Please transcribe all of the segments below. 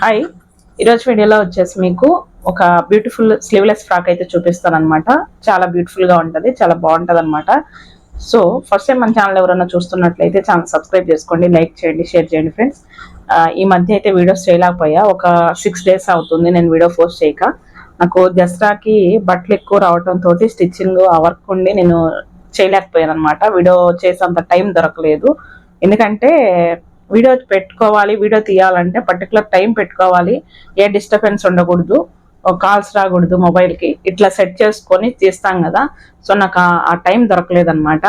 Hi, ఈరోజు వీడియోలో వచ్చేసి మీకు ఒక బ్యూటిఫుల్ స్లీవ్లెస్ ఫ్రాక్ అయితే చూపిస్తాను అనమాట. చాలా బ్యూటిఫుల్గా ఉంటుంది, చాలా బాగుంటుంది అనమాట. సో ఫస్ట్ టైం మన ఛానల్ ఎవరైనా చూస్తున్నట్లయితే ఛానల్ సబ్స్క్రైబ్ చేసుకోండి, లైక్ చేయండి, షేర్ చేయండి ఫ్రెండ్స్. ఈ మధ్య అయితే వీడియోస్ చేయలేకపోయా, ఒక 6 days అవుతుంది నేను వీడియో పోస్ట్ చేయక. నాకు దసరాకి బట్టలు ఎక్కువ రావడంతో స్టిచ్చింగ్ ఆ వర్క్ ఉండి నేను చేయలేకపోయాను అనమాట. వీడియో చేసేంత టైం దొరకలేదు. ఎందుకంటే వీడియో పెట్టుకోవాలి, వీడియో తీయాలంటే పర్టికులర్ టైం పెట్టుకోవాలి, ఏ డిస్టర్బెన్స్ ఉండకూడదు, కాల్స్ రాకూడదు మొబైల్కి, ఇట్లా సెట్ చేసుకొని తీస్తాం కదా. సో నాకు ఆ టైం దొరకలేదన్నమాట.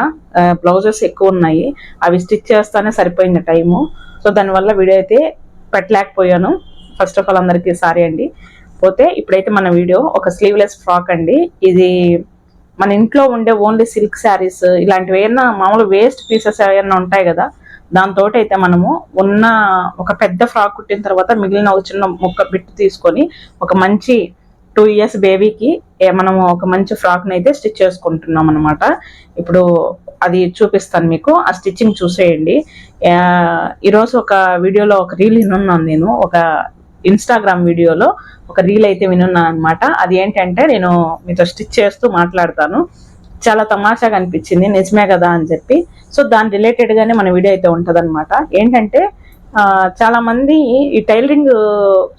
బ్లౌజెస్ ఎక్కువ ఉన్నాయి, అవి స్టిచ్ చేస్తానే సరిపోయింది టైము. సో దానివల్ల వీడియో అయితే పెట్టలేకపోయాను. ఫస్ట్ ఆఫ్ ఆల్ అందరికీ సారీ అండి. పోతే ఇప్పుడైతే మన వీడియో ఒక స్లీవ్లెస్ ఫ్రాక్ అండి. ఇది మన ఇంట్లో ఉండే ఓన్లీ సిల్క్ శారీస్ ఇలాంటివి ఏమన్నా మామూలు వేస్ట్ పీసెస్ ఏమన్నా ఉంటాయి కదా, దాంతో అయితే మనము ఉన్న ఒక పెద్ద ఫ్రాక్ కుట్టిన తర్వాత మిగిలిన ఒక చిన్న ముక్క బిట్టు తీసుకొని ఒక మంచి 2 years బేబీకి మనము ఒక మంచి ఫ్రాక్ని అయితే స్టిచ్ చేసుకుంటున్నాం అనమాట. ఇప్పుడు అది చూపిస్తాను మీకు, ఆ స్టిచ్చింగ్ చూసేయండి. ఈరోజు ఒక వీడియోలో ఒక రీల్ వినున్నాను నేను, ఒక ఇన్స్టాగ్రామ్ వీడియోలో ఒక రీల్ అయితే వినున్నాను అనమాట. అది ఏంటంటే నేను మీతో స్టిచ్ చేస్తూ మాట్లాడతాను, చాలా తమాషాగా అనిపించింది, నిజమే కదా అని చెప్పి. సో దాని రిలేటెడ్ గానే మన వీడియో అయితే ఉంటదన్నమాట. ఏంటంటే చాలా మంది ఈ టైలరింగ్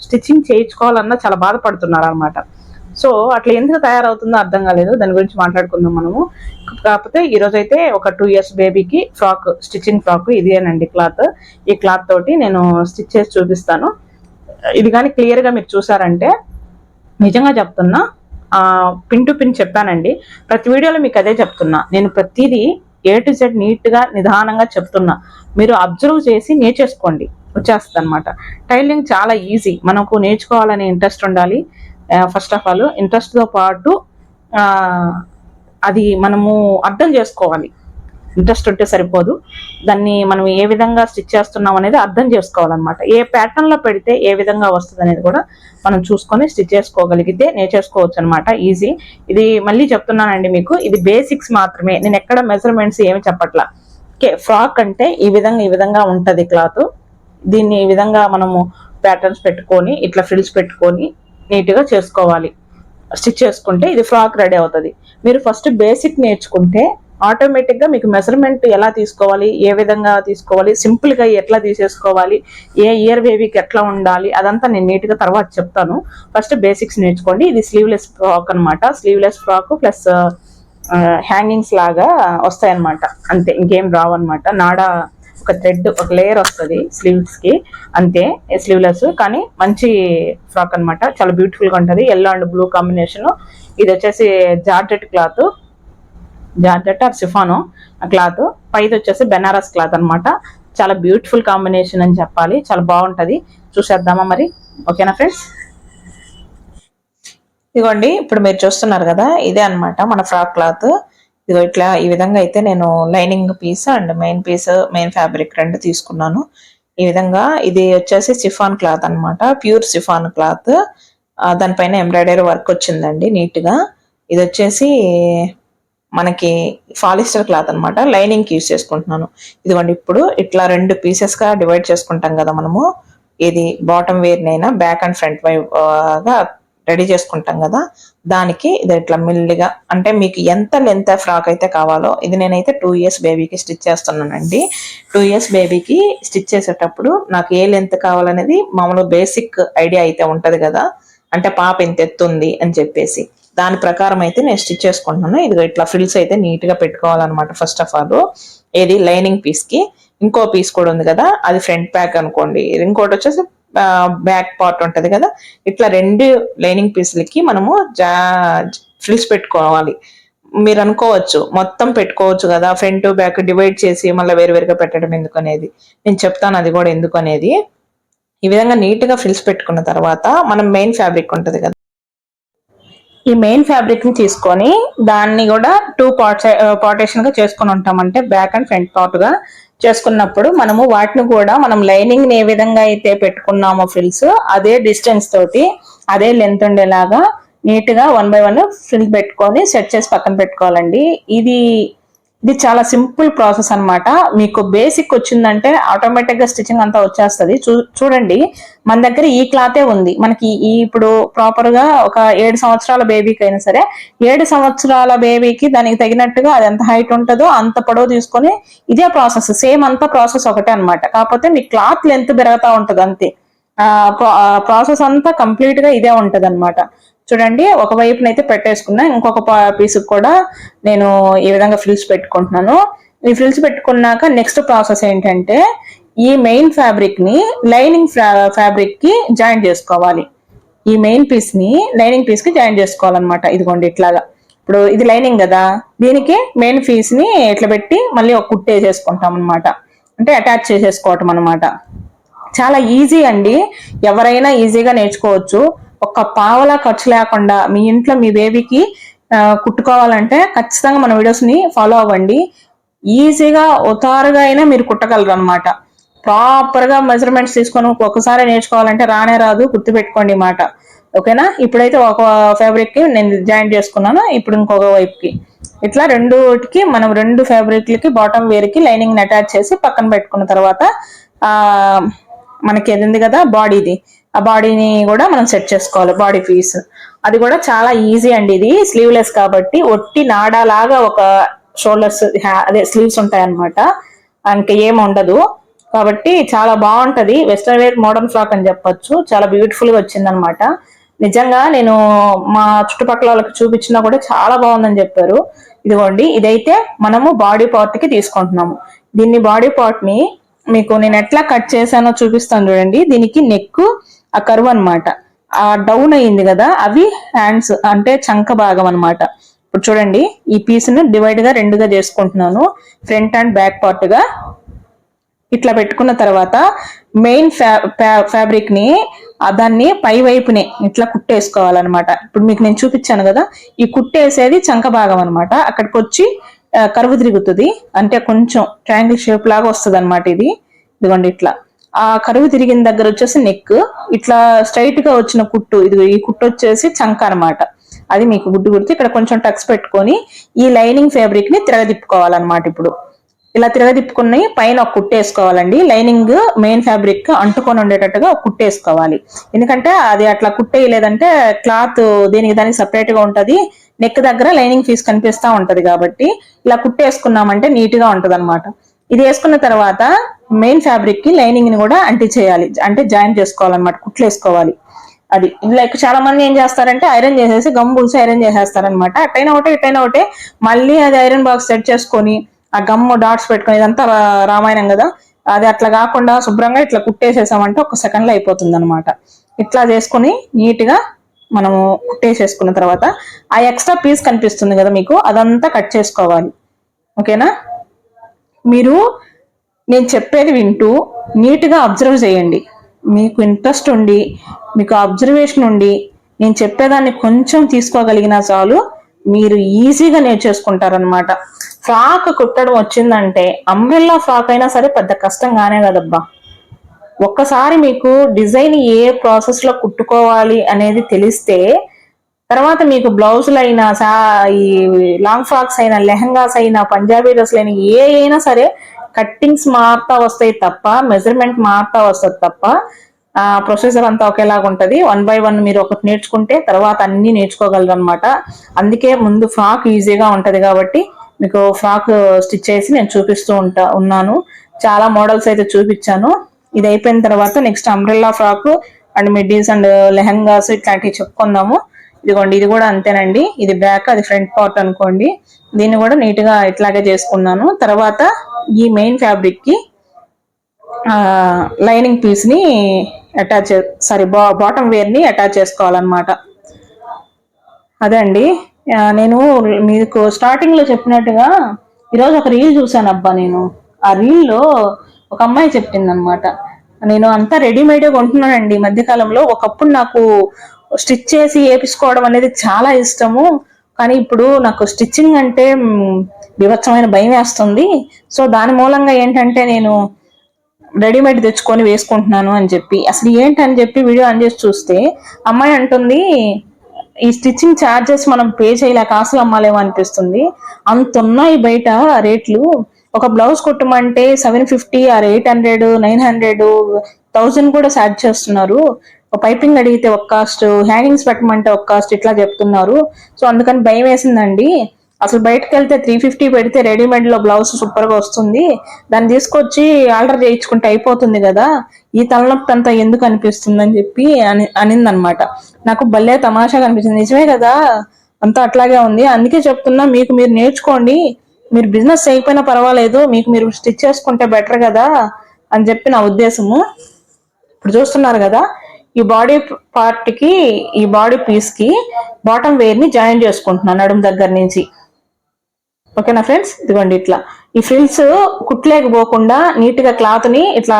స్టిచ్చింగ్ చేయించుకోవాలన్నా చాలా బాధపడుతున్నారు అనమాట. సో అట్లా ఎందుకు తయారవుతుందో అర్థం కాలేదు, దాని గురించి మాట్లాడుకుందాం మనము. కాకపోతే ఈరోజు అయితే ఒక 2 years బేబీకి ఫ్రాక్, స్టిచ్చింగ్ ఫ్రాక్ ఇదేనండి క్లాత్. ఈ క్లాత్ తోటి నేను స్టిచ్ చేసి చూపిస్తాను. ఇది కానీ క్లియర్గా మీరు చూసారంటే నిజంగా చెప్తున్నా, పిన్ టు పిన్ చెప్పానండి. ప్రతి వీడియోలో మీకు అదే చెప్తున్నా, నేను ప్రతిదీ A to Z నీట్గా నిదానంగా చెప్తున్నా. మీరు అబ్జర్వ్ చేసి నేర్చేసుకోండి, వచ్చేస్తుంది అనమాట. టైలరింగ్ చాలా ఈజీ, మనకు నేర్చుకోవాలనే ఇంట్రెస్ట్ ఉండాలి. ఫస్ట్ ఆఫ్ ఆల్ ఇంట్రెస్ట్తో పాటు అది మనము అర్థం చేసుకోవాలి. ఇంట్రెస్ట్ ఉంటే సరిపోదు, దాన్ని మనం ఏ విధంగా స్టిచ్ చేస్తున్నాం అనేది అర్థం చేసుకోవాలన్నమాట. ఏ ప్యాటర్న్లో పెడితే ఏ విధంగా వస్తుంది అనేది కూడా మనం చూసుకొని స్టిచ్ చేసుకోగలిగితే నేర్చేసుకోవచ్చు అనమాట. ఈజీ. ఇది మళ్ళీ చెప్తున్నానండి మీకు, ఇది బేసిక్స్ మాత్రమే, నేను ఎక్కడ మెజర్మెంట్స్ ఏమి చెప్పట్లా. ఓకే, ఫ్రాక్ అంటే ఈ విధంగా ఉంటుంది క్లాత్. దీన్ని ఈ విధంగా మనము ప్యాటర్న్స్ పెట్టుకొని ఇట్లా ఫ్రిల్స్ పెట్టుకొని నీట్గా చేసుకోవాలి. స్టిచ్ చేసుకుంటే ఇది ఫ్రాక్ రెడీ అవుతుంది. మీరు ఫస్ట్ బేసిక్ నేర్చుకుంటే ఆటోమేటిక్గా మీకు మెజర్మెంట్ ఎలా తీసుకోవాలి, ఏ విధంగా తీసుకోవాలి, సింపుల్గా ఎట్లా తీసేసుకోవాలి, ఏ ఇయర్ బేబీకి ఎట్లా ఉండాలి, అదంతా నేను నీట్గా తర్వాత చెప్తాను. ఫస్ట్ బేసిక్స్ నేర్చుకోండి. ఇది స్లీవ్లెస్ ఫ్రాక్ అనమాట. స్లీవ్లెస్ ఫ్రాక్ ప్లస్ హ్యాంగింగ్స్ లాగా వస్తాయి అనమాట, అంతే, ఇంకేం రావు అనమాట. నాడా ఒక థ్రెడ్, ఒక లేయర్ వస్తుంది స్లీవ్స్కి, అంతే. స్లీవ్లెస్ కానీ మంచి ఫ్రాక్ అనమాట, చాలా బ్యూటిఫుల్గా ఉంటుంది. Yellow and blue combination. ఇది వచ్చేసి georgette cloth, georgette or chiffon cloth. పైది వచ్చేసి బెనారస్ క్లాత్ అనమాట. చాలా బ్యూటిఫుల్ కాంబినేషన్ అని చెప్పాలి, చాలా బాగుంటుంది. చూసేద్దామా మరి? ఓకేనా ఫ్రెండ్స్? ఇదిగోండి, ఇప్పుడు మీరు చూస్తున్నారు కదా, ఇదే అనమాట మన ఫ్రాక్ క్లాత్. ఇదిగో ఇట్లా ఈ విధంగా అయితే నేను lining piece and main piece, main fabric రెండు తీసుకున్నాను. ఈ విధంగా ఇది వచ్చేసి సిఫాన్ క్లాత్ అనమాట, ప్యూర్ సిఫాన్ క్లాత్. దానిపైన ఎంబ్రాయిడరీ వర్క్ వచ్చిందండి నీట్గా. ఇది వచ్చేసి మనకి పాలిస్టర్ క్లాత్ అనమాట, లైనింగ్కి యూజ్ చేసుకుంటున్నాను. ఇదిగోండి, ఇప్పుడు ఇట్లా 2 పీసెస్గా డివైడ్ చేసుకుంటాం కదా మనము. ఇది బాటమ్ వేర్నైనా బ్యాక్ అండ్ ఫ్రంట్ వైపుగా రెడీ చేసుకుంటాం కదా, దానికి ఇది ఇట్లా మిల్లిగా, అంటే మీకు ఎంత లెంత్ ఫ్రాక్ అయితే కావాలో, ఇది నేనైతే 2 years బేబీకి స్టిచ్ చేస్తున్నానండి. 2 years బేబీకి స్టిచ్ చేసేటప్పుడు నాకు ఏ లెంత్ కావాలనేది మామూలు బేసిక్ ఐడియా అయితే ఉంటది కదా, అంటే పాప ఎంత ఎత్తుంది అని చెప్పేసి దాని ప్రకారం అయితే నేను స్టిచ్ చేసుకుంటున్నాను. ఇది ఇట్లా ఫ్రిల్స్ అయితే నీట్ గా పెట్టుకోవాలన్నమాట. ఫస్ట్ ఆఫ్ ఆల్ ఏది లైనింగ్ పీస్ కి ఇంకో పీస్ కూడా ఉంది కదా, అది ఫ్రంట్ బ్యాక్ అనుకోండి, ఇంకోటి వచ్చేసి బ్యాక్ పార్ట్ ఉంటది కదా. ఇట్లా 2 లైనింగ్ పీసులకి మనము ఫ్రిల్స్ పెట్టుకోవాలి. మీరు అనుకోవచ్చు మొత్తం పెట్టుకోవచ్చు కదా, ఫ్రంట్ బ్యాక్ డివైడ్ చేసి మళ్ళీ వేరువేరుగా పెట్టడం ఎందుకు అనేది. నేను చెప్తాను అది కూడా ఎందుకు అనేది. ఈ విధంగా నీట్ గా ఫ్రిల్స్ పెట్టుకున్న తర్వాత మనం మెయిన్ ఫ్యాబ్రిక్ ఉంటది కదా, ఈ మెయిన్ ఫ్యాబ్రిక్ ని తీసుకొని దాన్ని కూడా 2 పార్టేషన్ గా చేసుకుని ఉంటాం, అంటే బ్యాక్ అండ్ ఫ్రంట్ పార్ట్ గా చేసుకున్నప్పుడు మనము వాటిని కూడా మనం లైనింగ్ ని ఏ విధంగా అయితే పెట్టుకున్నామో ఫ్రిల్స్, అదే డిస్టెన్స్ తోటి అదే లెంత్ ఉండేలాగా నీట్ గా 1 by 1 ఫ్రిల్ పెట్టుకొని సెట్ చేసి పక్కన పెట్టుకోవాలండి. ఇది ఇది చాలా సింపుల్ ప్రాసెస్ అన్నమాట. మీకు బేసిక్ వచ్చిందంటే ఆటోమేటిక్ గా స్టిచ్చింగ్ అంతా వచ్చేస్తుంది. చూడండి, మన దగ్గర ఈ క్లాతే ఉంది. మనకి ఇప్పుడు ప్రాపర్ గా ఒక 7 సంవత్సరాల బేబీకి అయినా సరే 7 సంవత్సరాల బేబీకి దానికి తగినట్టుగా అది ఎంత హైట్ ఉంటుందో అంత పొడవు తీసుకొని ఇదే ప్రాసెస్, సేమ్ అంతా ప్రాసెస్ ఒకటే అన్నమాట. కాకపోతే మీ క్లాత్ లెంత్ పెరుగుతా ఉంటది అంతే. ప్రాసెస్ అంతా కంప్లీట్ గా ఇదే ఉంటది అనమాట. చూడండి, ఒక వైపునైతే పెట్టేసుకున్నా, ఇంకొక పీస్ కూడా నేను ఈ విధంగా ఫ్రిల్స్ పెట్టుకుంటున్నాను. ఈ ఫ్రిల్స్ పెట్టుకున్నాక నెక్స్ట్ ప్రాసెస్ ఏంటంటే ఈ మెయిన్ ఫ్యాబ్రిక్ ని లైనింగ్ ఫ్యాబ్రిక్ కి జాయిన్ చేసుకోవాలి. ఈ మెయిన్ పీస్ ని లైనింగ్ పీస్ కి జాయిన్ చేసుకోవాలన్నమాట. ఇదిగోండి ఇట్లాగా. ఇప్పుడు ఇది లైనింగ్ కదా, దీనికి మెయిన్ పీస్ ని ఇట్లా పెట్టి మళ్ళీ ఒక కుట్టు వేసేసుకుంటాం అనమాట. అంటే అటాచ్ చేసేసుకోవటం అనమాట. చాలా ఈజీ అండి, ఎవరైనా ఈజీగా నేర్చుకోవచ్చు. ఒక్క పావలా ఖర్చు లేకుండా మీ ఇంట్లో మీ బేబీకి కుట్టుకోవాలంటే ఖచ్చితంగా మన వీడియోస్ ని ఫాలో అవ్వండి. ఈజీగా ఉతారుగా అయినా మీరు కుట్టగలరు అనమాట. ప్రాపర్ గా మెజర్మెంట్స్ తీసుకొని ఒకసారి నేర్చుకోవాలంటే రానే రాదు, గుర్తు పెట్టుకోండి మాట. ఓకేనా? ఇప్పుడైతే ఒక ఫ్యాబ్రిక్ కి నేను జాయిన్ చేసుకున్నాను. ఇప్పుడు ఇంకొక వైపుకి ఇట్లా రెండుకి మనం 2 ఫ్యాబ్రిక్లకి బాటమ్ వేర్ కి లైనింగ్ అటాచ్ చేసి పక్కన పెట్టుకున్న తర్వాత మనకి ఏది ఉంది కదా బాడీది, ఆ బాడీని కూడా మనం సెట్ చేసుకోవాలి. బాడీ పీస్ అది కూడా చాలా ఈజీ అండి. ఇది స్లీవ్లెస్ కాబట్టి ఒట్టి నాడాలాగా ఒక షోల్డర్స్ అదే స్లీవ్స్ ఉంటాయి అనమాట. ఇంకా ఏం ఉండదు కాబట్టి చాలా బాగుంటది. వెస్ట్రన్ వేర్ మోడర్న్ ఫ్రాక్ అని చెప్పొచ్చు. చాలా బ్యూటిఫుల్ గా వచ్చిందనమాట. నిజంగా నేను మా చుట్టుపక్కల వాళ్ళకి చూపించినా కూడా చాలా బాగుందని చెప్పారు. ఇదిగోండి, ఇదైతే మనము బాడీ పార్ట్ కి తీసుకుంటున్నాము. దీన్ని బాడీ పార్ట్ ని మీకు నేను ఎట్లా కట్ చేశానో చూపిస్తాను చూడండి. దీనికి నెక్ ఆ కరువు అనమాట, ఆ డౌన్ అయింది కదా, అవి హ్యాండ్స్ అంటే చంక భాగం అనమాట. ఇప్పుడు చూడండి, ఈ పీస్ ని డివైడ్ గా 2గా చేసుకుంటున్నాను, ఫ్రంట్ అండ్ బ్యాక్ పార్ట్ గా. ఇట్లా పెట్టుకున్న తర్వాత మెయిన్ ఫ్యాబ్రిక్ ని దాన్ని పై వైపునే ఇట్లా కుట్టేసుకోవాలన్నమాట. ఇప్పుడు మీకు నేను చూపించాను కదా, ఈ కుట్టేసేది చంక భాగం అనమాట. అక్కడికి వచ్చి కరువు తిరుగుతుంది, అంటే కొంచెం ట్రయాంగిల్ షేప్ లాగా వస్తుంది అనమాట. ఇదిగోండి ఇట్లా ఆ కరువు తిరిగిన దగ్గర వచ్చేసి నెక్, ఇట్లా స్ట్రైట్ గా వచ్చిన కుట్టు, ఇది ఈ కుట్టు వచ్చేసి చంక అనమాట. అది మీకు గుడ్డు గుర్తు. ఇక్కడ కొంచెం టక్స్ పెట్టుకొని ఈ లైనింగ్ ఫ్యాబ్రిక్ ని తిరగదిప్పుకోవాలన్నమాట. ఇప్పుడు ఇలా తిరగదిప్పుకుని పైన ఒక కుట్టేసుకోవాలండి. లైనింగ్ మెయిన్ ఫ్యాబ్రిక్ అంటుకొని ఉండేటట్టుగా ఒక కుట్టేసుకోవాలి. ఎందుకంటే అది అట్లా కుట్టేయలేదంటే క్లాత్ దీనికి దానికి సపరేట్ గా ఉంటది, నెక్ దగ్గర లైనింగ్ పీస్ కనిపిస్తా ఉంటది. కాబట్టి ఇలా కుట్టేసుకున్నామంటే నీట్ గా ఉంటది అనమాట. ఇది వేసుకున్న తర్వాత మెయిన్ ఫ్యాబ్రిక్ కి లైనింగ్ ని కూడా చేయాలి, అంటే జాయిన్ చేసుకోవాలన్నమాట, కుట్లు వేసుకోవాలి. అది లైక్ చాలా మంది ఏం చేస్తారంటే ఐరన్ చేసేసి గమ్ బుల్సి ఐరన్ చేసేస్తారనమాట. అట్టైనా ఒకటే ఇట్టైనా ఒకటే, మళ్ళీ అది ఐరన్ బాక్స్ సెట్ చేసుకొని ఆ గమ్ డాట్స్ పెట్టుకొని ఇదంతా రామాయణం కదా. అది అట్లా కాకుండా శుభ్రంగా ఇట్లా కుట్టేసేసామంటే ఒక సెకండ్ లో అయిపోతుంది అనమాట. ఇట్లా చేసుకుని నీట్ గా మనము కుట్టేసేసుకున్న తర్వాత ఆ ఎక్స్ట్రా పీస్ కనిపిస్తుంది కదా మీకు, అదంతా కట్ చేసుకోవాలి. ఓకేనా? మీరు నేను చెప్పేది వింటూ నీట్గా అబ్జర్వ్ చేయండి. మీకు ఇంట్రెస్ట్ ఉండి, మీకు అబ్జర్వేషన్ ఉండి, నేను చెప్పేదాన్ని కొంచెం తీసుకోగలిగినా చాలు, మీరు ఈజీగా నేర్చేసుకుంటారనమాట. ఫ్రాక్ కుట్టడం వచ్చిందంటే అంబ్రెల్లా ఫ్రాక్ అయినా సరే పెద్ద కష్టం కానే కదబ్బా. ఒక్కసారి మీకు డిజైన్ ఏ ప్రాసెస్ లో కుట్టుకోవాలి అనేది తెలిస్తే తర్వాత మీకు బ్లౌజులు అయినా, ఈ లాంగ్ ఫ్రాక్స్ అయినా, లెహంగాస్ అయినా, పంజాబీ డ్రెస్లు అయినా, ఏ అయినా సరే కట్టింగ్స్ మారుతా వస్తాయి తప్ప, మెజర్మెంట్ మారుతా వస్తుంది తప్ప ప్రొసీజర్ అంతా ఒకేలాగా ఉంటది. 1 by 1 మీరు ఒకటి నేర్చుకుంటే తర్వాత అన్ని నేర్చుకోగలరు అనమాట. అందుకే ముందు ఫ్రాక్ ఈజీగా ఉంటది కాబట్టి మీకు ఫ్రాక్ స్టిచ్ చేసి నేను చూపిస్తూ ఉన్నాను. చాలా మోడల్స్ అయితే చూపించాను. ఇది అయిపోయిన తర్వాత next umbrella frock and middies and lehengas ఇట్లాంటివి చెప్పుకుందాము. ఇదిగోండి, ఇది కూడా అంతేనండి. ఇది బ్యాక్, అది ఫ్రంట్ పార్ట్ అనుకోండి. దీన్ని కూడా నీట్ గా ఇట్లాగే చేసుకున్నాను. తర్వాత ఈ మెయిన్ ఫ్యాబ్రిక్ కి లైనింగ్ పీస్ ని అటాచ్, బాటమ్ వేర్ ని అటాచ్ చేసుకోవాలన్నమాట. అదే అండి, నేను మీకు స్టార్టింగ్ లో చెప్పినట్టుగా ఈరోజు ఒక రీల్ చూసాను అబ్బా. నేను ఆ రీల్ లో ఒక అమ్మాయి చెప్పింది అనమాట, నేను అంతా రెడీమేడ్ కొంటున్నానండి ఈ మధ్యకాలంలో. ఒకప్పుడు నాకు స్టిచ్ చేసి వేపించుకోవడం అనేది చాలా ఇష్టము, కానీ ఇప్పుడు నాకు స్టిచ్చింగ్ అంటే వివత్సమైన భయం వేస్తుంది. సో దాని మూలంగా ఏంటంటే నేను రెడీమేడ్ తెచ్చుకొని వేసుకుంటున్నాను అని చెప్పి, అసలు ఏంటని చెప్పి వీడియో ఆన్ చేసి చూస్తే అమ్మాయి అంటుంది, ఈ స్టిచ్చింగ్ ఛార్జెస్ మనం పే చేయలేక అసలు అమ్మాలేమో అనిపిస్తుంది. అంత ఉన్నాయి బయట రేట్లు. ఒక బ్లౌజ్ కుట్టమంటే 750 ఆర్ 800 900 1000 కూడా చార్జ్ చేస్తున్నారు. పైపింగ్ అడిగితే ఒక కాస్ట్, హ్యాంగింగ్స్ పెట్టమంటే ఒక కాస్ట్, ఇట్లా చెప్తున్నారు. సో అందుకని భయం వేసిందండి. అసలు బయటకు వెళ్తే 350 పెడితే రెడీమేడ్ లో బ్లౌజ్ సూపర్ గా వస్తుంది, దాన్ని తీసుకొచ్చి ఆర్డర్ చేయించుకుంటే అయిపోతుంది కదా, ఈ తలనొప్పి అంతా ఎందుకు అనిపిస్తుంది అని చెప్పి అనిందనమాట. నాకు భలే తమాషాగా అనిపించింది. నిజమే కదా, అంతా అట్లాగే ఉంది. అందుకే చెప్తున్నా, మీకు మీరు నేర్చుకోండి, మీరు బిజినెస్ చేయకపోయినా పర్వాలేదు, మీకు మీరు స్టిచ్ చేసుకుంటే బెటర్ కదా అని చెప్పి నా ఉద్దేశము. ఇప్పుడు చూస్తున్నారు కదా, ఈ బాడీ పార్ట్ కి, ఈ బాడీ పీస్ కి బాటమ్ వేర్ ని జాయిన్ చేసుకుంటున్నాను నడుము దగ్గర నుంచి. ఓకేనా ఫ్రెండ్స్, ఇదిగోండి ఇట్లా ఈ ఫ్రిల్స్ కుట్లేకపోకుండా నీట్ గా క్లాత్ ని ఇట్లా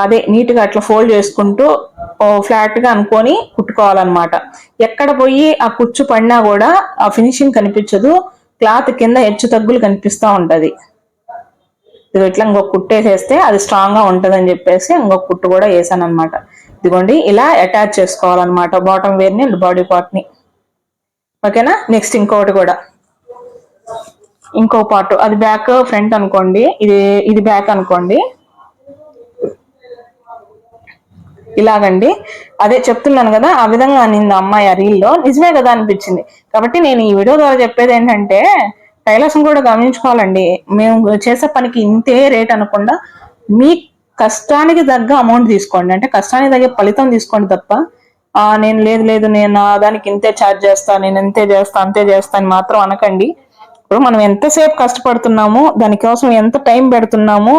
అదే నీట్ గా అట్లా ఫోల్డ్ చేసుకుంటూ ఫ్లాట్ గా అనుకొని కుట్టుకోవాలన్నమాట. ఎక్కడ పోయి ఆ కుచ్చు పడినా కూడా ఆ ఫినిషింగ్ కనిపించదు, క్లాత్ కింద హెచ్చు తగ్గులు కనిపిస్తూ ఉంటది. ఇది ఇట్లా ఇంకొక కుట్టేసేస్తే అది స్ట్రాంగ్ గా ఉంటది అని చెప్పేసి ఇంకొక కుట్టు కూడా వేసాను అనమాట. ఇదిగోండి ఇలా అటాచ్ చేసుకోవాలన్నమాట బాటమ్ వేర్ ని, బాడీ పార్ట్ ని. ఓకేనా, నెక్స్ట్ ఇంకొకటి కూడా, ఇంకో పార్ట్, అది బ్యాక్ ఫ్రంట్ అనుకోండి, ఇది బ్యాక్ అనుకోండి. ఇలాగండి, అదే చెప్తున్నాను కదా, ఆ విధంగా అనింది అమ్మాయి ఆ రీల్లో. నిజమే కదా అనిపించింది. కాబట్టి నేను ఈ వీడియో ద్వారా చెప్పేది ఏంటంటే, టైలర్స్ కూడా గమనించుకోవాలండి. మేము చేసే పనికి ఇంతే రేట్ అనకుండా మీ కష్టానికి తగ్గ అమౌంట్ తీసుకోండి, అంటే కష్టానికి తగ్గ ఫలితం తీసుకోండి తప్ప నేను లేదు నేను దానికి ఇంతే ఛార్జ్ చేస్తాను, నేను ఇంతే చేస్తా అంతే చేస్తా అని మాత్రం అనకండి. ఇప్పుడు మనం ఎంతసేపు కష్టపడుతున్నాము, దానికోసం ఎంత టైం పెడుతున్నాము,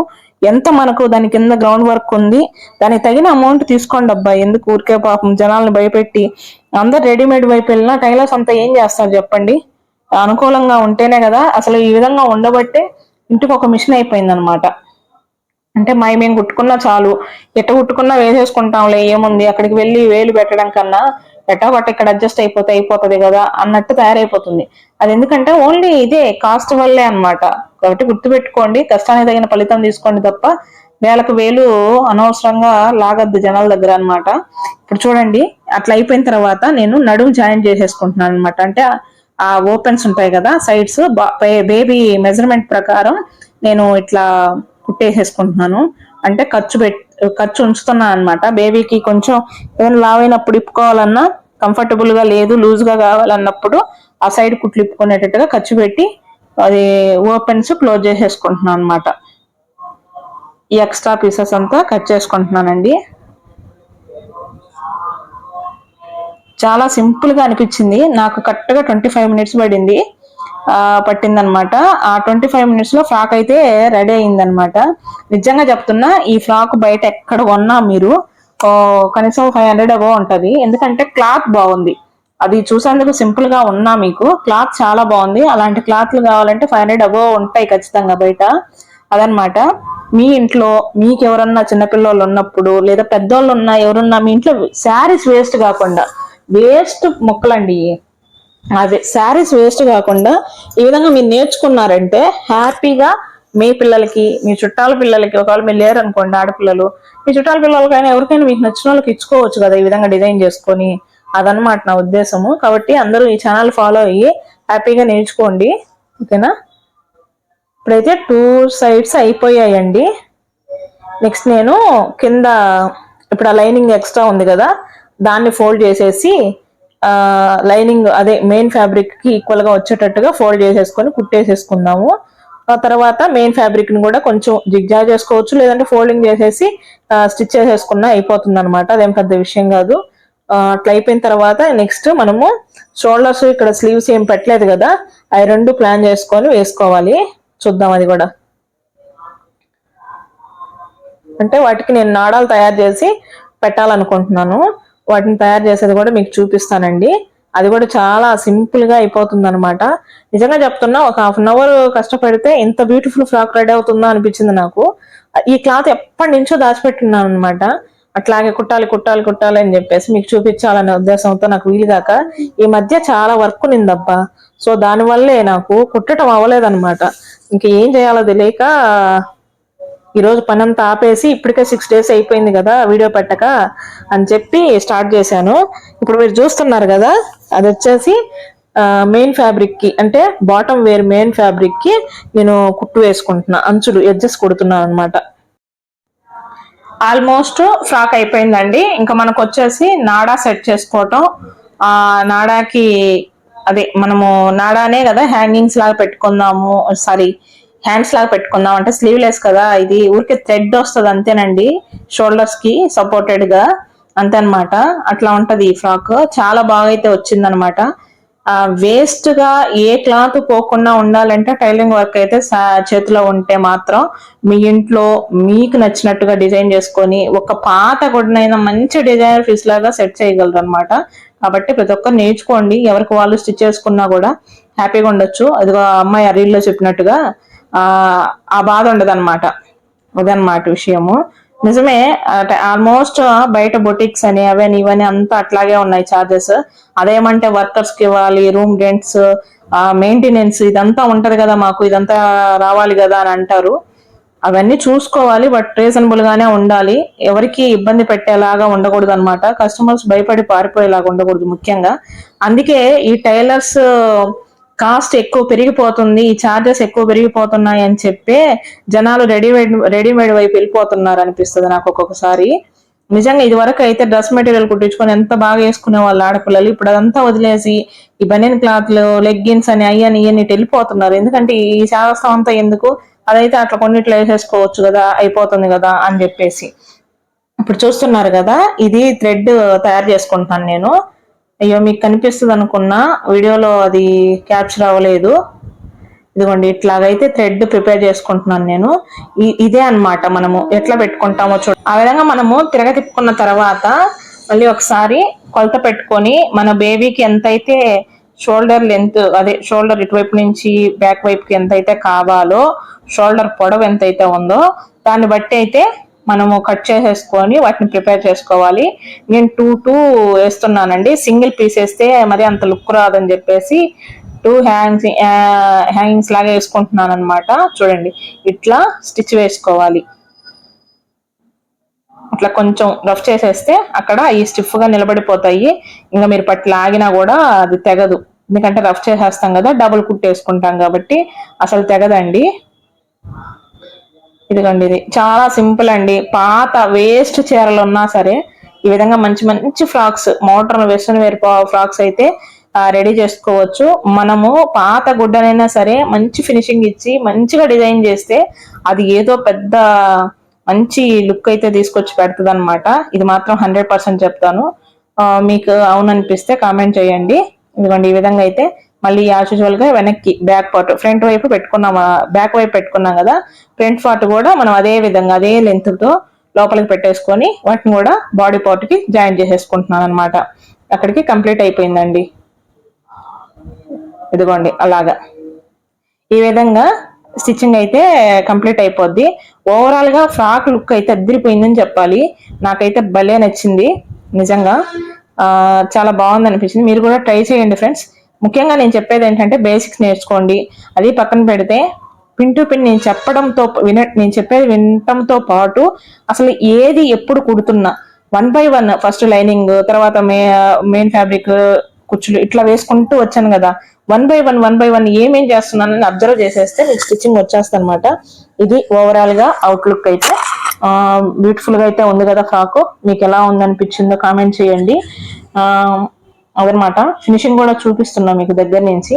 ఎంత మనకు దాని కింద గ్రౌండ్ వర్క్ ఉంది, దానికి తగిన అమౌంట్ తీసుకోండి అబ్బా. ఎందుకు ఊరికే పాపం జనాలను భయపెట్టి అందరు రెడీమేడ్ వైపు వెళ్ళినా టైలర్స్ అంతా ఏం చేస్తారు చెప్పండి. అనుకూలంగా ఉంటేనే కదా. అసలు ఈ విధంగా ఉండబట్టే ఇంటికి ఒక మిషన్ అయిపోయింది అనమాట. అంటే మేము కుట్టుకున్నా చాలు, ఎట్ట కుట్టుకున్నా వేసేసుకుంటాంలే, ఏముంది అక్కడికి వెళ్ళి వేలు పెట్టడం కన్నా ఎట్టా పట్ట ఇక్కడ అడ్జస్ట్ అయిపోతుంది కదా అన్నట్టు తయారైపోతుంది. అది ఎందుకంటే ఓన్లీ ఇదే కాస్ట్ వల్లే అనమాట. కాబట్టి గుర్తుపెట్టుకోండి, కష్టానికి తగిన ఫలితం తీసుకోండి తప్ప వేలకు వేలు అనవసరంగా లాగద్దు జనాల దగ్గర అనమాట. ఇప్పుడు చూడండి, అట్లా అయిపోయిన తర్వాత నేను నడుము జాయిన్ చేసేసుకుంటున్నాను అనమాట. అంటే ఆ ఓపెన్స్ ఉంటాయి కదా సైడ్స్, బేబీ మెజర్మెంట్ ప్రకారం నేను ఇట్లా కుట్టేసేసుకుంటున్నాను. అంటే ఖర్చు ఉంచుతున్నాను అనమాట. బేబీకి కొంచెం ఏదైనా లావైనప్పుడు ఇప్పుకోవాలన్నా, కంఫర్టబుల్ గా లేదు లూజ్ గా కావాలన్నప్పుడు ఆ సైడ్ కుట్లు ఇప్పుకునేటట్టుగా ఖర్చు పెట్టి అది ఓపెన్స్ క్లోజ్ చేసేసుకుంటున్నాను అనమాట. ఈ ఎక్స్ట్రా పీసెస్ అంతా కట్ చేసుకుంటున్నానండి. చాలా సింపుల్ గా అనిపించింది నాకు. కరెక్ట్ గా 25 మినిట్స్ పట్టిందనమాట. ఆ 25 మినిట్స్ లో ఫ్రాక్ అయితే రెడీ అయిందనమాట. నిజంగా చెప్తున్నా, ఈ ఫ్రాక్ బయట ఎక్కడ కొన్నా మీరు కనీసం 500 అబో ఉంటది. ఎందుకంటే క్లాత్ బాగుంది, అది చూసేందుకు సింపుల్ గా ఉన్నా మీకు క్లాత్ చాలా బాగుంది. అలాంటి క్లాత్లు కావాలంటే 500 అబో ఉంటాయి ఖచ్చితంగా బయట. అదనమాట. మీ ఇంట్లో మీకు ఎవరన్నా చిన్నపిల్లలు ఉన్నప్పుడు, లేదా పెద్దోళ్ళు ఉన్నా ఎవరున్నా మీ ఇంట్లో శారీస్ వేస్ట్ కాకుండా, వేస్ట్ మొక్కలండి అదే శారీస్ వేస్ట్ కాకుండా ఈ విధంగా మీరు నేర్చుకున్నారంటే హ్యాపీగా మీ పిల్లలకి, మీ చుట్టాల పిల్లలకి, ఒకవేళ మీరు లేరు అనుకోండి ఆడపిల్లలు, మీ చుట్టాల పిల్లలకైనా ఎవరికైనా మీకు నచ్చిన వాళ్ళకి ఇచ్చుకోవచ్చు కదా ఈ విధంగా డిజైన్ చేసుకొని. అదనమాట నా ఉద్దేశము. కాబట్టి అందరూ ఈ ఛానల్ ఫాలో అయ్యి హ్యాపీగా నేర్చుకోండి. ఓకేనా, ఇప్పుడైతే 2 సైడ్స్ అయిపోయాయండి. నెక్స్ట్ నేను కింద ఇప్పుడు ఆ లైనింగ్ ఎక్స్ట్రా ఉంది కదా, దాన్ని ఫోల్డ్ చేసేసి లైనింగ్ అదే మెయిన్ ఫ్యాబ్రిక్ కి ఈక్వల్ గా వచ్చేటట్టుగా ఫోల్డ్ చేసేసుకొని కుట్టేసేసుకుందాము. ఆ తర్వాత మెయిన్ ఫ్యాబ్రిక్ ని కూడా కొంచెం జిగ్జా చేసుకోవచ్చు, లేదంటే ఫోల్డింగ్ చేసేసి స్టిచ్ చేసేసుకున్నా అయిపోతుంది అనమాట. అదేం పెద్ద విషయం కాదు. అట్లా అయిపోయిన తర్వాత నెక్స్ట్ మనము షోల్డర్స్, ఇక్కడ స్లీవ్స్ ఏం పెట్టలేదు కదా, అవి 2 ప్లాన్ చేసుకొని వేసుకోవాలి. చూద్దాం అది కూడా. అంటే వాటికి నేను నాడాలు తయారు చేసి పెట్టాలనుకుంటున్నాను. వాటిని తయారు చేసేది కూడా మీకు చూపిస్తానండి. అది కూడా చాలా సింపుల్ గా అయిపోతుంది అనమాట. నిజంగా చెప్తున్నా, ఒక 1/2 అవర్ కష్టపడితే ఇంత బ్యూటిఫుల్ ఫ్రాక్ రెడీ అవుతుందో అనిపించింది నాకు. ఈ క్లాత్ ఎప్పటి నుంచో దాచిపెట్టున్నాను అనమాట. అట్లాగే కుట్టాలి అని చెప్పేసి మీకు చూపించాలనే ఉద్దేశంతో నాకు వీలుగాక ఈ మధ్య చాలా వర్క్ నిందబ్బా. సో దానివల్లే నాకు కుట్టడం అవ్వలేదన్నమాట. ఇంక ఏం చేయాలో తెలియక ఈరోజు పని అంతా ఆపేసి ఇప్పటికే 6 days అయిపోయింది కదా వీడియో పెట్టక అని చెప్పి స్టార్ట్ చేశాను. ఇప్పుడు మీరు చూస్తున్నారు కదా, అది వచ్చేసి మెయిన్ ఫ్యాబ్రిక్ కి, అంటే బాటమ్ వేర్ మెయిన్ ఫ్యాబ్రిక్ కి నేను కుట్టు వేసుకుంటున్నా, అంచులు ఎడ్జెస్ కుడుతున్నాను అనమాట. ఆల్మోస్ట్ ఫ్రాక్ అయిపోయిందండి. ఇంకా మనకు వచ్చేసి నాడా సెట్ చేసుకోవటం. ఆ నాడాకి అదే మనము నాడానే కదా హ్యాంగింగ్స్ లాగా పెట్టుకుందాము, సారీ హ్యాండ్స్ లాగా పెట్టుకుందాం అంటే స్లీవ్లెస్ కదా, ఇది ఊరికే థ్రెడ్ వస్తుంది అంతేనండి, షోల్డర్స్ కి సపోర్టెడ్ గా అంతే అనమాట. అట్లా ఉంటది ఈ ఫ్రాక్. చాలా బాగా అయితే వచ్చిందనమాట. వేస్ట్ గా ఏ క్లాత్ పోకుండా ఉండాలంటే టైలింగ్ వర్క్ అయితే చేతిలో ఉంటే మాత్రం మీ ఇంట్లో మీకు నచ్చినట్టుగా డిజైన్ చేసుకొని ఒక పాత గుడ్డనైనా మంచి డిజైనర్ పీస్ లాగా సెట్ చేయగలరు అనమాట. కాబట్టి ప్రతి ఒక్కరు నేర్చుకోండి, ఎవరికి వాళ్ళు స్టిచ్ చేసుకున్నా కూడా హ్యాపీగా ఉండొచ్చు. అదిగో అమ్మాయి అరీల్లో చెప్పినట్టుగా ఆ బాధ ఉండదు అనమాట. అదనమాట విషయము. నిజమే, ఆల్మోస్ట్ బయట బొటిక్స్ అని అవని ఇవని అంతా అట్లాగే ఉన్నాయి చార్జెస్. అదేమంటే వర్కర్స్ కి ఇవ్వాలి, రూమ్ రెంట్స్, మెయింటెనెన్స్ ఇదంతా ఉంటది కదా, మాకు ఇదంతా రావాలి కదా అని అంటారు. అవన్నీ చూసుకోవాలి, బట్ రీజనబుల్ గానే ఉండాలి. ఎవరికి ఇబ్బంది పెట్టేలాగా ఉండకూడదు అనమాట. కస్టమర్స్ భయపడి పారిపోయేలాగా ఉండకూడదు ముఖ్యంగా. అందుకే ఈ టైలర్స్ కాస్ట్ ఎక్కువ పెరిగిపోతుంది, ఈ చార్జెస్ ఎక్కువ పెరిగిపోతున్నాయి అని చెప్పే జనాలు రెడీమేడ్ వైపు వెళ్ళిపోతున్నారు అనిపిస్తుంది నాకు ఒక్కొక్కసారి. నిజంగా ఇది వరకు అయితే డ్రెస్ మెటీరియల్ కుట్టించుకొని ఎంత బాగా వేసుకునే వాళ్ళు ఆడపిల్లలు, ఇప్పుడు అదంతా వదిలేసి ఈ బనియన్ క్లాత్లు, లెగ్గిన్స్ అని అయ్యని ఇవన్నీ వెళ్ళిపోతున్నారు. ఎందుకంటే ఈ శాస్త్రం అంతా ఎందుకు, అదైతే అట్లా కొన్నిట్లో వేసేసుకోవచ్చు కదా, అయిపోతుంది కదా అని చెప్పేసి. ఇప్పుడు చూస్తున్నారు కదా, ఇది థ్రెడ్ తయారు చేసుకుంటున్నాను నేను. అయ్యో మీకు కనిపిస్తుంది అనుకున్నా, వీడియోలో అది క్యాప్చర్ అవ్వలేదు. ఇదిగోండి, ఇట్లాగైతే థ్రెడ్ ప్రిపేర్ చేసుకుంటున్నాను నేను. ఇదే అన్నమాట మనము ఎట్లా పెట్టుకుంటామో చూడ. ఆ విధంగా మనము తిప్పుకున్న తర్వాత మళ్ళీ ఒకసారి కొలత పెట్టుకొని మన బేబీకి ఎంతైతే షోల్డర్ లెంత్, అదే షోల్డర్ ఇటువైపు నుంచి బ్యాక్ వైపుకి ఎంతైతే కావాలో, షోల్డర్ పొడవు ఎంతైతే ఉందో దాన్ని బట్టి అయితే మనము కట్ చేసేసుకొని వాటిని ప్రిపేర్ చేసుకోవాలి. నేను 2 వేస్తున్నానండి, సింగిల్ పీస్ వేస్తే మరి అంత లుక్ రాదని చెప్పేసి 2 హ్యాంగింగ్స్ లాగా వేసుకుంటున్నాను అనమాట. చూడండి, ఇట్లా స్టిచ్ వేసుకోవాలి. అట్లా కొంచెం రఫ్ చేసేస్తే అక్కడ ఈ స్టిఫ్ గా నిలబడిపోతాయి. ఇంకా మీరు పట్టి లాగినా కూడా అది తెగదు, ఎందుకంటే రఫ్ చేసేస్తాం కదా, డబుల్ కుట్టేసుకుంటాం కాబట్టి అసలు తెగదండి. ఇదిగోండి, ఇది చాలా సింపుల్ అండి. పాత వేస్ట్ చీరలు ఉన్నా సరే ఈ విధంగా మంచి మంచి frocks, modern western wear frocks అయితే రెడీ చేసుకోవచ్చు. మనము పాత గుడ్డనైనా సరే మంచి ఫినిషింగ్ ఇచ్చి మంచిగా డిజైన్ చేస్తే అది ఏదో పెద్ద మంచి లుక్ అయితే తీసుకొచ్చి పెడుతుంది అనమాట. ఇది మాత్రం 100% చెప్తాను. మీకు అవుననిపిస్తే కామెంట్ చేయండి. ఇదిగోండి, ఈ విధంగా అయితే మళ్ళీ యాజ్ యూజువల్ గా వెనక్కి బ్యాక్ పార్ట్, ఫ్రంట్ వైపు పెట్టుకున్నాం, బ్యాక్ వైపు పెట్టుకున్నాం కదా, ఫ్రంట్ పార్ట్ కూడా మనం అదే విధంగా అదే లెంత్ తో లోపలికి పెట్టేసుకొని వాటిని కూడా బాడీ పార్ట్ కి జాయిన్ చేసేసుకుంటున్నాను అనమాట. అక్కడికి కంప్లీట్ అయిపోయిందండి. ఇదిగోండి, అలాగా ఈ విధంగా స్టిచ్చింగ్ అయితే కంప్లీట్ అయిపోద్ది. ఓవరాల్ గా ఫ్రాక్ లుక్ అయితే అదిరిపోయిందని చెప్పాలి. నాకైతే భలే నచ్చింది నిజంగా. చాలా బాగుంది అనిపించింది. మీరు కూడా ట్రై చేయండి ఫ్రెండ్స్. ముఖ్యంగా నేను చెప్పేది ఏంటంటే బేసిక్స్ నేర్చుకోండి. అది పక్కన పెడితే పిన్ టు పిన్ నేను చెప్పేది వినటంతో పాటు అసలు ఏది ఎప్పుడు కుడుతున్నా 1 by 1 ఫస్ట్ లైనింగ్, తర్వాత మెయిన్ ఫ్యాబ్రిక్, కుచ్చులు ఇట్లా వేసుకుంటూ వచ్చాను కదా, 1 by 1 ఏమేం చేస్తున్నానని అబ్జర్వ్ చేసేస్తే మీకు స్టిచ్చింగ్ వచ్చేస్తుంది అనమాట. ఇది ఓవరాల్ గా అవుట్లుక్ అయితే బ్యూటిఫుల్ గా అయితే ఉంది కదా ఫ్రాక్. మీకు ఎలా ఉందనిపించిందో కామెంట్ చేయండి. అదనమాట, ఫినిషింగ్ కూడా చూపిస్తున్నా మీకు దగ్గర నుంచి.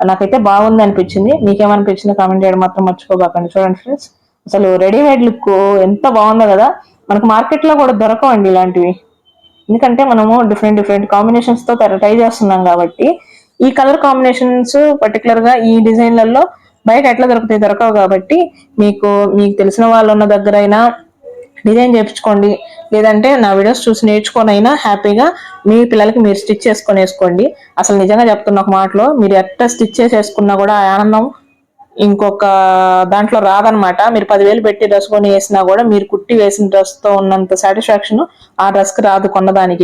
నాకైతే బాగుంది అనిపించింది. మీకేమనిపించిందో కామెంట్ చేయడం మాత్రం మర్చిపోబాకండి. చూడండి ఫ్రెండ్స్, అసలు రెడీమేడ్ లుక్ ఎంత బాగుందో కదా. మనకు మార్కెట్ లో కూడా దొరకవండి ఇలాంటివి, ఎందుకంటే మనము డిఫరెంట్ కాంబినేషన్స్ తో ట్రై చేస్తున్నాం కాబట్టి. ఈ కలర్ కాంబినేషన్స్ పర్టికులర్ గా ఈ డిజైన్లలో బయట ఎట్లా దొరకవు కాబట్టి మీకు తెలిసిన వాళ్ళు ఉన్న దగ్గర అయినా డిజైన్ చేయించుకోండి, లేదంటే నా వీడియోస్ చూసి నేర్చుకొని హ్యాపీగా మీ పిల్లలకి మీరు స్టిచ్ చేసుకొని వేసుకోండి. అసలు నిజంగా చెప్తున్న ఒక మాటలో, మీరు ఎట్లా స్టిచ్ చేసేసుకున్నా కూడా ఆనందం ఇంకొక దాంట్లో రాదనమాట. మీరు 10,000 పెట్టి డ్రెస్ కొని వేసినా కూడా మీరు కుట్టి వేసిన డ్రెస్ తో ఉన్నంత సాటిస్ఫాక్షన్ ఆ డ్రెస్ కి రాదు కొన్నదానికి.